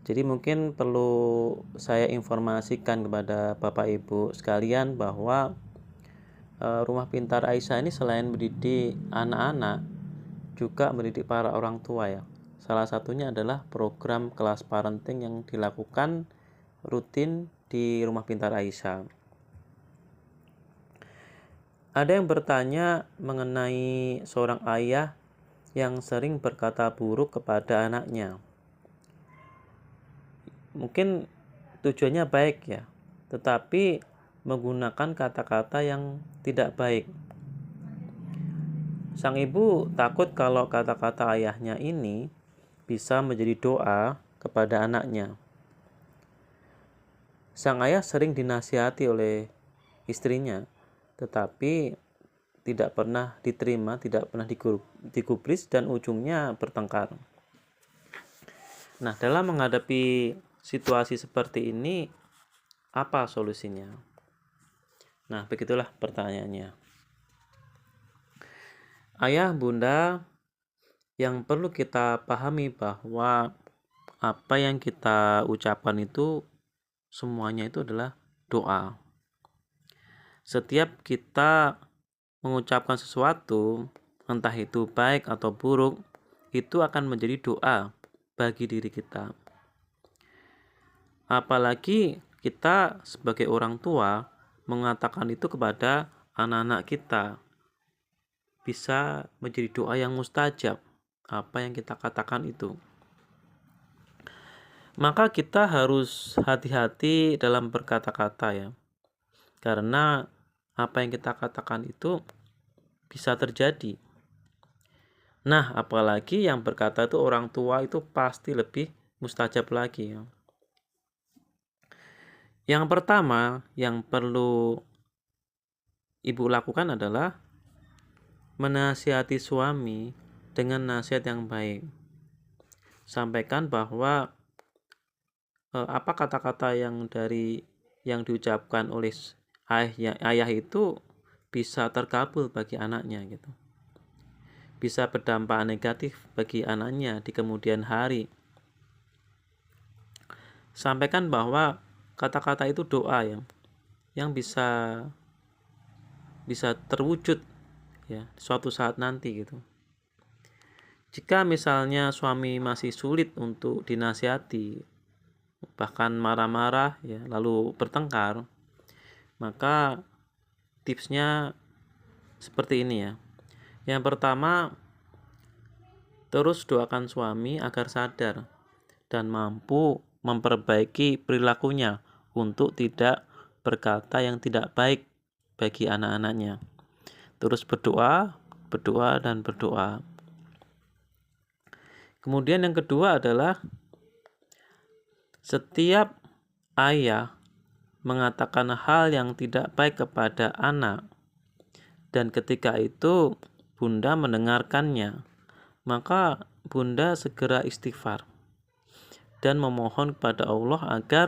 Jadi mungkin perlu saya informasikan kepada Bapak Ibu sekalian bahwa Rumah Pintar Aisyah ini selain mendidik anak-anak, juga mendidik para orang tua ya. Salah satunya adalah program kelas parenting yang dilakukan rutin di Rumah Pintar Aisyah. Ada yang bertanya mengenai seorang ayah yang sering berkata buruk kepada anaknya. Mungkin tujuannya baik ya, tetapi menggunakan kata-kata yang tidak baik. Sang ibu takut kalau kata-kata ayahnya ini bisa menjadi doa kepada anaknya. Sang ayah sering dinasihati oleh istrinya, tetapi tidak pernah diterima, tidak pernah digubris, dan ujungnya bertengkar. Nah, dalam menghadapi situasi seperti ini, apa solusinya? Nah, begitulah pertanyaannya. Ayah, bunda, yang perlu kita pahami bahwa apa yang kita ucapkan itu semuanya itu adalah doa. Setiap kita mengucapkan sesuatu, entah itu baik atau buruk, itu akan menjadi doa bagi diri kita. Apalagi kita sebagai orang tua mengatakan itu kepada anak-anak kita, bisa menjadi doa yang mustajab apa yang kita katakan itu. Maka kita harus hati-hati dalam berkata-kata ya, karena apa yang kita katakan itu bisa terjadi. Nah, apalagi yang berkata itu orang tua, itu pasti lebih mustajab lagi ya. Yang pertama yang perlu ibu lakukan adalah menasihati suami dengan nasihat yang baik. Sampaikan bahwa apa kata-kata yang diucapkan oleh ayah itu bisa terkabul bagi anaknya gitu. Bisa berdampak negatif bagi anaknya di kemudian hari. Sampaikan bahwa kata-kata itu doa yang bisa terwujud ya suatu saat nanti gitu. Jika misalnya suami masih sulit untuk dinasihati, bahkan marah-marah ya lalu bertengkar, maka tipsnya seperti ini ya. Yang pertama, terus doakan suami agar sadar dan mampu memperbaiki perilakunya untuk tidak berkata yang tidak baik bagi anak-anaknya. Terus berdoa, dan berdoa. Kemudian yang kedua adalah setiap ayah mengatakan hal yang tidak baik kepada anak, dan ketika itu bunda mendengarkannya, maka bunda segera istighfar dan memohon kepada Allah agar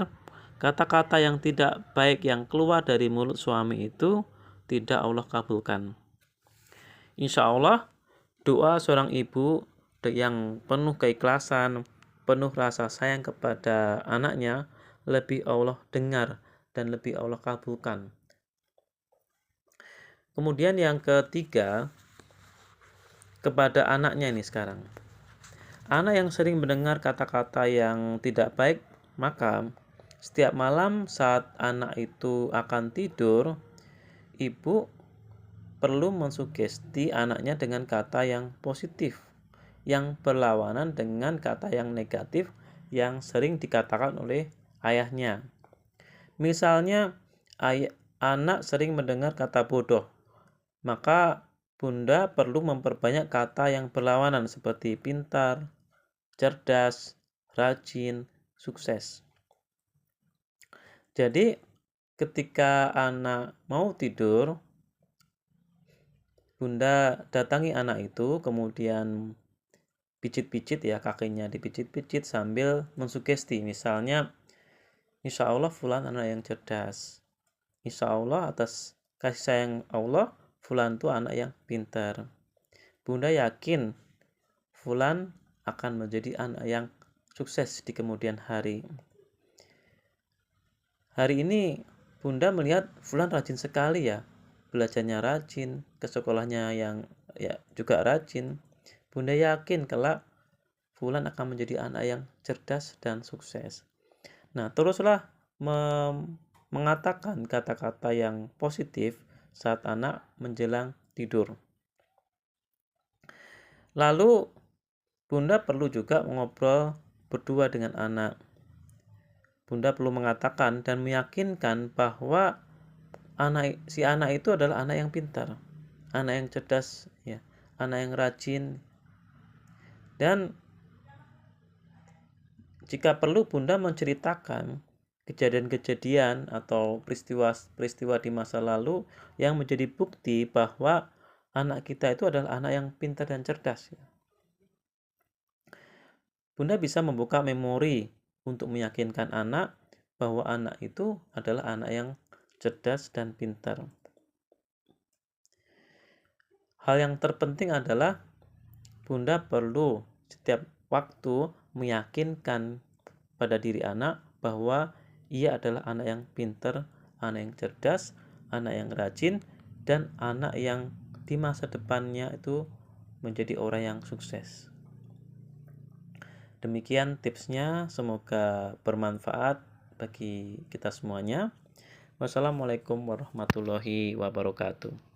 kata-kata yang tidak baik yang keluar dari mulut suami itu tidak Allah kabulkan. Insya Allah doa seorang ibu yang penuh keikhlasan, penuh rasa sayang kepada anaknya, lebih Allah dengar dan lebih Allah kabulkan. Kemudian yang ketiga, kepada anaknya ini sekarang. Anak yang sering mendengar kata-kata yang tidak baik, maka setiap malam saat anak itu akan tidur, ibu perlu mensugesti anaknya dengan kata yang positif, yang berlawanan dengan kata yang negatif yang sering dikatakan oleh ayahnya. Misalnya, anak sering mendengar kata bodoh, maka bunda perlu memperbanyak kata yang berlawanan seperti pintar, cerdas, rajin, sukses. Jadi ketika anak mau tidur, bunda datangi anak itu, kemudian pijit-pijit ya, kakinya dipijit-pijit sambil mensugesti. Misalnya, insya Allah fulan anak yang cerdas, insya Allah atas kasih sayang Allah fulan itu anak yang pintar. Bunda yakin fulan akan menjadi anak yang sukses di kemudian hari. Hari ini Bunda melihat Fulan rajin sekali ya, belajarnya rajin, ke sekolahnya yang juga rajin. Bunda yakin kelak Fulan akan menjadi anak yang cerdas dan sukses. Nah, teruslah mengatakan kata-kata yang positif saat anak menjelang tidur. Lalu Bunda perlu juga mengobrol berdua dengan anak. Bunda perlu mengatakan dan meyakinkan bahwa si anak itu adalah anak yang pintar, anak yang cerdas, ya, anak yang rajin. Dan jika perlu Bunda menceritakan kejadian-kejadian atau peristiwa di masa lalu yang menjadi bukti bahwa anak kita itu adalah anak yang pintar dan cerdas. Bunda bisa membuka memori untuk meyakinkan anak bahwa anak itu adalah anak yang cerdas dan pintar. Hal yang terpenting adalah Bunda perlu setiap waktu meyakinkan pada diri anak bahwa ia adalah anak yang pintar, anak yang cerdas, anak yang rajin, dan anak yang di masa depannya itu menjadi orang yang sukses. Demikian tipsnya, semoga bermanfaat bagi kita semuanya. Wassalamualaikum warahmatullahi wabarakatuh.